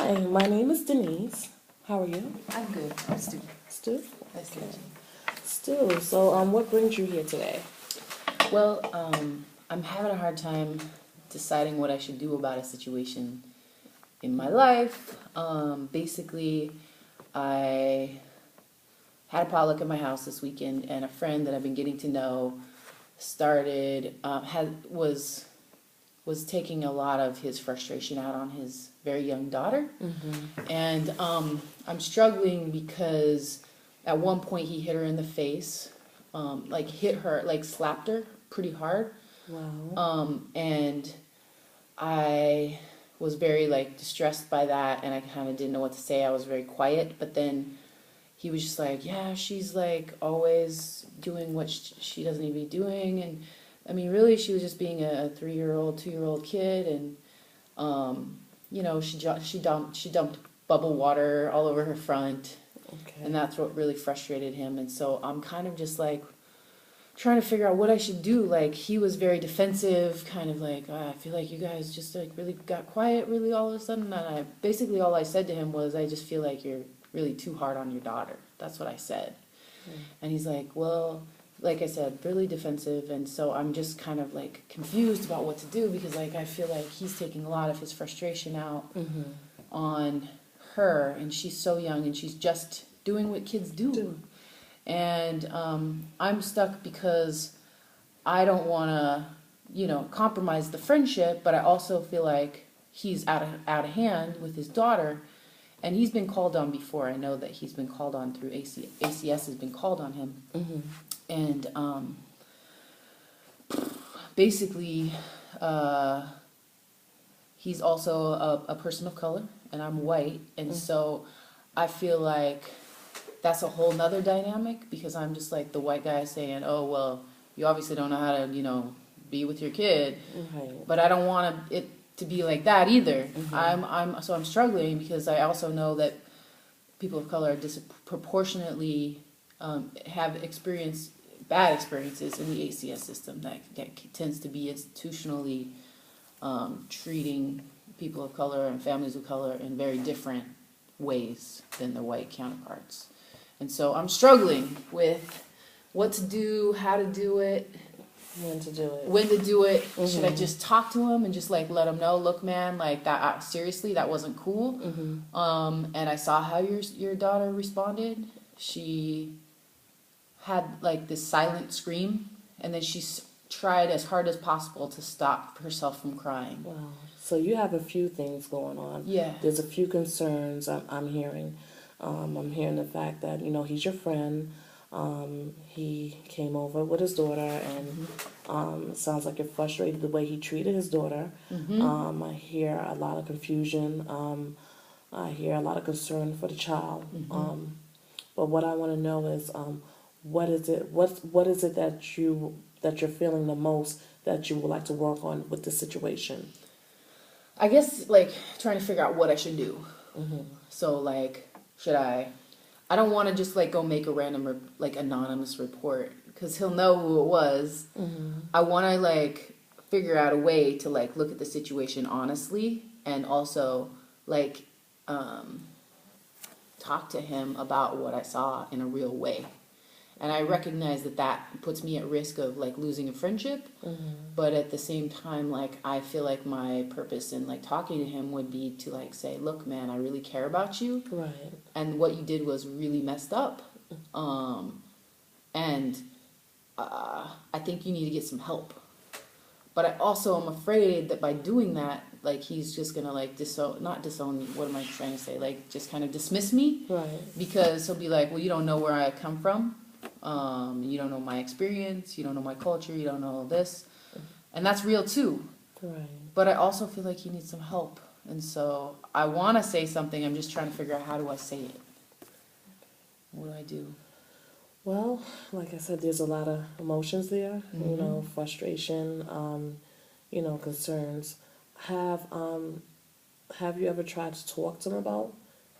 Hi, my name is Denise. How are you? I'm good. I'm Stu. Stu? Nice to meet Stu, so what brings you here today? you. Well, I'm having a hard time deciding what I should do about a situation in my life. Basically, I had a potluck at my house this weekend, and a friend that I've been getting to know started was taking a lot of his frustration out on his very young daughter. Mm-hmm. And I'm struggling because at one point he hit her in the face, like hit her, like slapped her pretty hard. Wow. And I was very like distressed by that, and I kind of didn't know what to say. I was very quiet, but then he was just like, yeah, she's like always doing what she doesn't need to be doing. And I mean, really, she was just being a 3-year-old, 2-year-old kid, and she dumped bubble water all over her front, Okay. and that's what really frustrated him. And so I'm kind of just like trying to figure out what I should do. Like, he was very defensive, kind of like, I feel like you guys just like really got quiet really all of a sudden. And basically all I said to him was, I just feel like you're really too hard on your daughter. That's what I said. And he's like, well, like I said, really defensive. And so I'm just kind of like confused about what to do, because like I feel like he's taking a lot of his frustration out Mm-hmm. on her, and she's so young, and she's just doing what kids do. And I'm stuck because I don't want to, compromise the friendship, but I also feel like he's out of hand with his daughter. And he's been called on before. I know that he's been called on through ACS has been called on him. Mm-hmm. And basically, he's also a person of color, and I'm white. And so I feel like that's a whole nother dynamic, because I'm just like the white guy saying, oh, well, you obviously don't know how to, be with your kid. Right. But I don't want it to be like that either. Mm-hmm. I'm struggling, because I also know that people of color are disproportionately have experienced bad experiences in the ACS system that tends to be institutionally treating people of color and families of color in very different ways than their white counterparts. And so I'm struggling with what to do, how to do it, When to do it. when to do it. Mm-hmm. Should I just talk to him and just like let him know, look, man, like that seriously, that wasn't cool. Mm-hmm. And I saw how your daughter responded. She had like this silent scream, and then she tried as hard as possible to stop herself from crying. Wow. So you have a few things going on. Yeah. There's a few concerns I'm hearing. I'm hearing the fact that, he's your friend. He came over with his daughter, and sounds like you're frustrated the way he treated his daughter. Mm-hmm. I hear a lot of confusion. I hear a lot of concern for the child. Mm-hmm. But what I want to know is, what is it that you're feeling the most that you would like to work on with the situation? I guess like trying to figure out what I should do. Mm-hmm. So like, should I don't want to just like go make a random like anonymous report, because he'll know who it was. Mm-hmm. I want to like figure out a way to like look at the situation honestly, and also like talk to him about what I saw in a real way. And I recognize that puts me at risk of like losing a friendship. Mm-hmm. But at the same time, like I feel like my purpose in like talking to him would be to like say, look, man, I really care about you. Right. And what you did was really messed up. And I think you need to get some help. But I also am afraid that by doing that, like he's just gonna like not disown me. What am I trying to say? Like just kind of dismiss me. Right. Because he'll be like, well, you don't know where I come from. You don't know my experience. You don't know my culture. You don't know this. And that's real too. Right. But I also feel like he needs some help. And so I want to say something. I'm just trying to figure out, how do I say it? What do I do? Well, like I said, there's a lot of emotions there. Mm-hmm. Frustration, concerns. Have you ever tried to talk to him about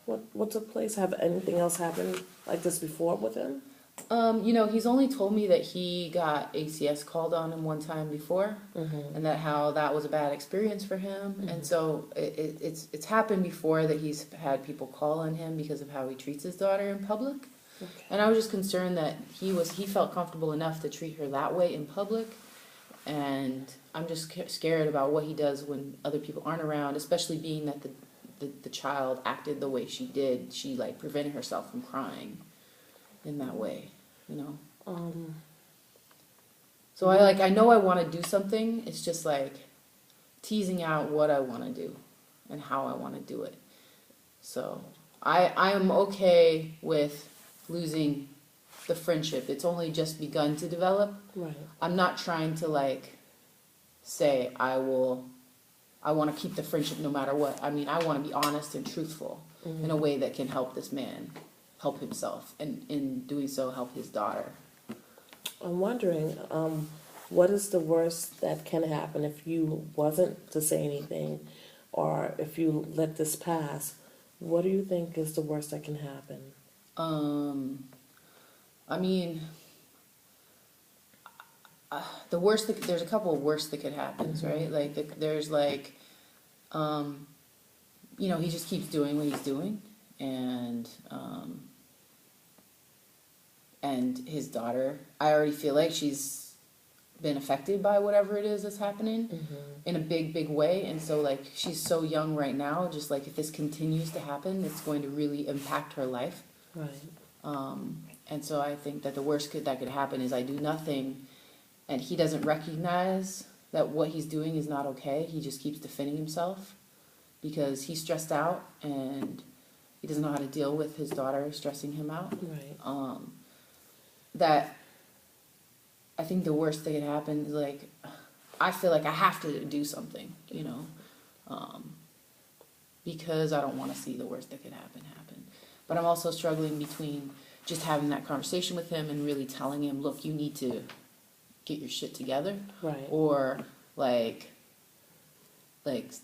what took place? Have anything else happened like this before with him? He's only told me that he got ACS called on him one time before, and that how that was a bad experience for him. And so it's happened before that he's had people call on him because of how he treats his daughter in public. Okay. And I was just concerned that he felt comfortable enough to treat her that way in public. And I'm just scared about what he does when other people aren't around, especially being that the child acted the way she did. She like prevented herself from crying in that way, you know. So I know I want to do something. It's just like teasing out what I want to do and how I want to do it. So I am okay with losing the friendship. It's only just begun to develop. Right. I'm not trying to like say I want to keep the friendship no matter what. I mean, I want to be honest and truthful in a way that can help this man help himself, and in doing so help his daughter. I'm wondering, what is the worst that can happen if you wasn't to say anything, or if you let this pass? What do you think is the worst that can happen? I mean, the worst. There's a couple of worst that could happen, right? Like there's like, he just keeps doing what he's doing, and his daughter, I already feel like she's been affected by whatever it is that's happening in a big way. And so like she's so young right now, just like if this continues to happen, it's going to really impact her life. Right. And so I think that the worst that could happen is I do nothing and he doesn't recognize that what he's doing is not okay. He just keeps defending himself because he's stressed out and he doesn't know how to deal with his daughter stressing him out. Right. That I think the worst that could happen is like, I feel like I have to do something, because I don't want to see the worst that could happen. But I'm also struggling between just having that conversation with him and really telling him, look, you need to get your shit together. Right. Or like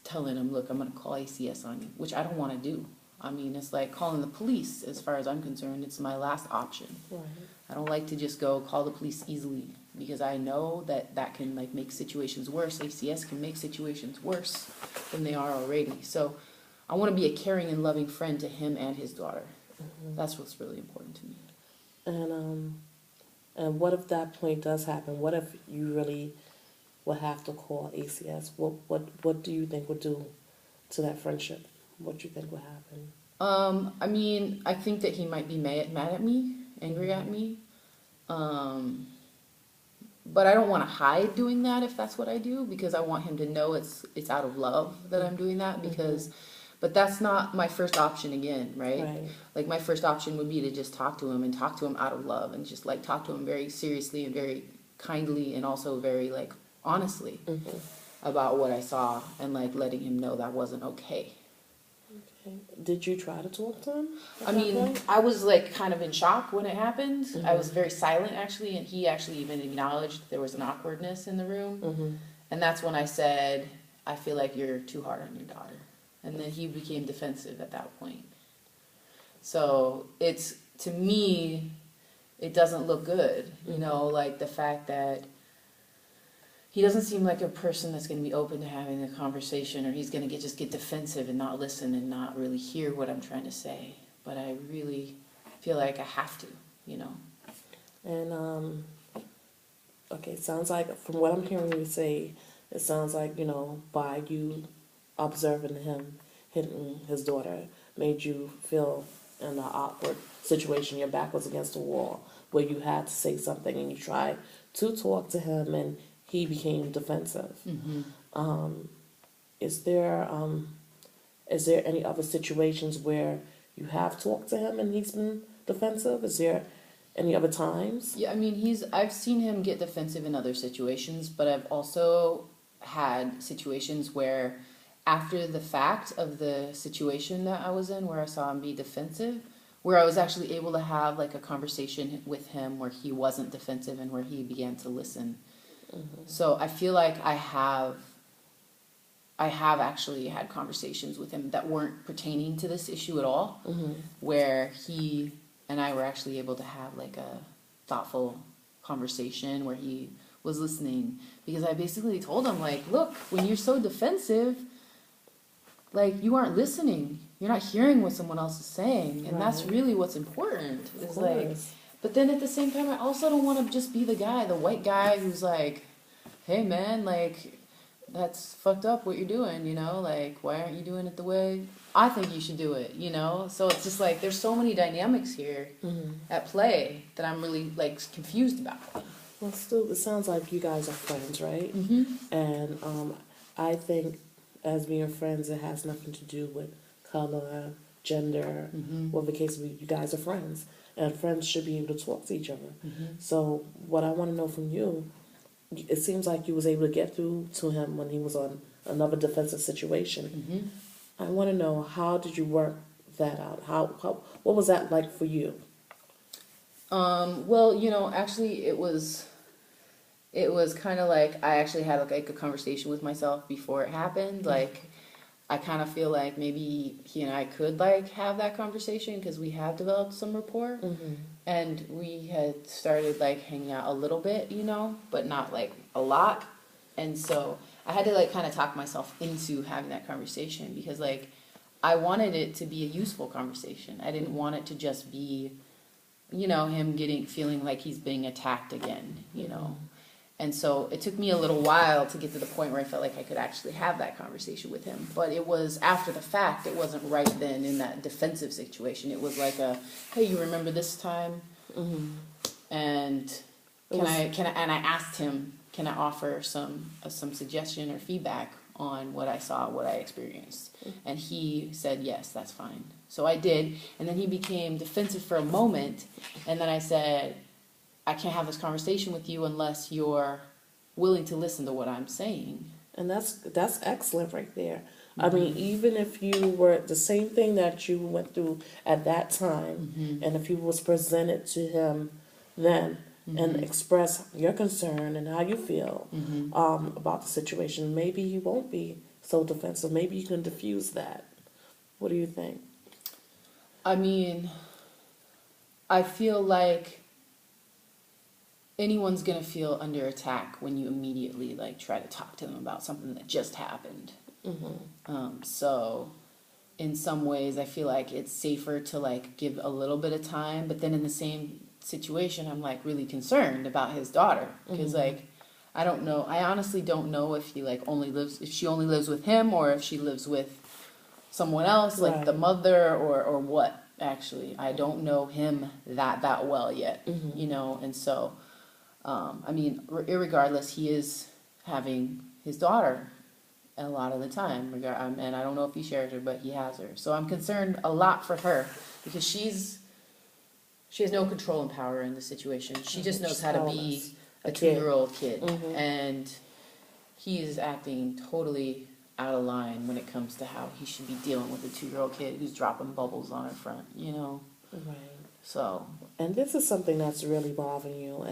telling him, look, I'm going to call ACS on you, which I don't want to do. I mean, it's like calling the police. As far as I'm concerned, it's my last option. Right. I don't like to just go call the police easily because I know that can like make situations worse. ACS can make situations worse than they are already. So I want to be a caring and loving friend to him and his daughter. That's what's really important to me. And what if that point does happen? What if you really would have to call ACS? What do you think would do to that friendship? What do you think would happen? I mean, I think that he might be mad at me, angry at me. But I don't want to hide doing that if that's what I do, because I want him to know it's out of love that I'm doing that, because but that's not my first option again, right? Like my first option would be to just talk to him out of love and just like talk to him very seriously and very kindly and also very like honestly about what I saw and like letting him know that wasn't okay. Okay. Did you try to talk to him? I mean, I was like kind of in shock when it happened. I was very silent actually, and he actually even acknowledged there was an awkwardness in the room. And that's when I said, I feel like you're too hard on your daughter. And then he became defensive at that point. So it's, to me, it doesn't look good. Like the fact that he doesn't seem like a person that's going to be open to having a conversation, or he's going to just get defensive and not listen and not really hear what I'm trying to say. But I really feel like I have to, And, okay, it sounds like, from what I'm hearing you say, it sounds like, by you observing him hitting his daughter made you feel in an awkward situation. Your back was against the wall where you had to say something and you tried to talk to him and he became defensive. Is there any other situations where you have talked to him and he's been defensive? Is there any other times? Yeah, I mean, I've seen him get defensive in other situations, but I've also had situations where after the fact of the situation that I was in, where I saw him be defensive, where I was actually able to have like a conversation with him where he wasn't defensive and where he began to listen. So I feel like I have actually had conversations with him that weren't pertaining to this issue at all, where he and I were actually able to have like thoughtful conversation where he was listening, because I basically told him, like, look, when you're so defensive, like, you aren't listening. You're not hearing what someone else is saying, and that's really what's important. Is like, but then at the same time, I also don't want to just be the guy, the white guy who's like, hey man, like, that's fucked up what you're doing, you know, like, why aren't you doing it the way I think you should do it, you know? So it's just like, there's so many dynamics here at play that I'm really, like, confused about. Well, still, it sounds like you guys are friends, right? And I think as being friends, it has nothing to do with color, gender, or the case of you guys are friends. And friends should be able to talk to each other. So what I want to know from you, it seems like you was able to get through to him when he was on another defensive situation. I want to know, how did you work that out? How what was that like for you? Well, you know, actually it was kind of like, I actually had like a conversation with myself before it happened. Like, I kind of feel like maybe he and I could like have that conversation because we have developed some rapport, and we had started like hanging out a little bit, you know, but not like a lot. And so I had to like kind of talk myself into having that conversation, because like I wanted it to be a useful conversation. I didn't want it to just be, you know, him feeling like he's being attacked again, you know. And so it took me a little while to get to the point where I felt like I could actually have that conversation with him. But it was after the fact. It wasn't right then in that defensive situation. It was like a, hey, you remember this time? And and I asked him, can I offer some suggestion or feedback on what I saw, what I experienced? And he said, yes, that's fine. So I did. And then he became defensive for a moment. And then I said, I can't have this conversation with you unless you're willing to listen to what I'm saying. And that's excellent right there. I mean, even if you were the same thing that you went through at that time, and if you was presented to him then and express your concern and how you feel about the situation, maybe you won't be so defensive. Maybe you can diffuse that. What do you think? I mean, I feel like anyone's going to feel under attack when you immediately like try to talk to them about something that just happened. So in some ways I feel like it's safer to like give a little bit of time, but then in the same situation I'm like really concerned about his daughter, because like I don't know, I honestly don't know if if she only lives with him or if she lives with someone else, like the mother or what. Actually, I don't know him that well yet, you know. And so I mean, irregardless, he is having his daughter a lot of the time. And I don't know if he shares her, but he has her. So I'm concerned a lot for her, because she has no control and power in the situation. She just knows how to be a 2-year-old kid. And he is acting totally out of line when it comes to how he should be dealing with a 2-year-old kid who's dropping bubbles on her front, you know? Right. So, and this is something that's really bothering you,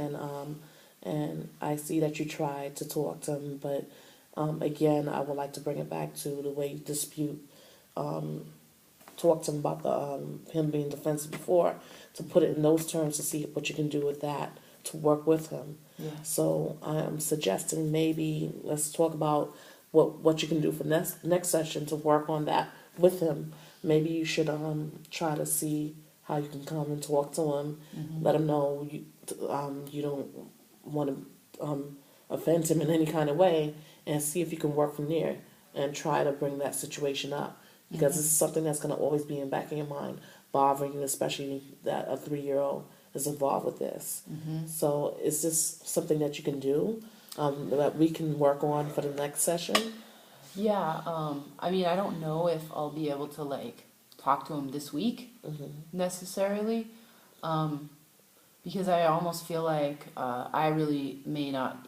and I see that you tried to talk to him, but again, I would like to bring it back to the way you talk to him about him being defensive before, to put it in those terms to see what you can do with that to work with him. So I'm suggesting maybe let's talk about what you can do for next session to work on that with him. Maybe you should try to see how you can come and talk to him, let him know you don't want to offend him in any kind of way, and see if you can work from there and try to bring that situation up, because it's something that's going to always be in the back of your mind, bothering you, especially that a 3-year-old is involved with this. So is this something that you can do that we can work on for the next session? Yeah, I mean, I don't know if I'll be able to like talk to him this week necessarily, because I almost feel like I really may not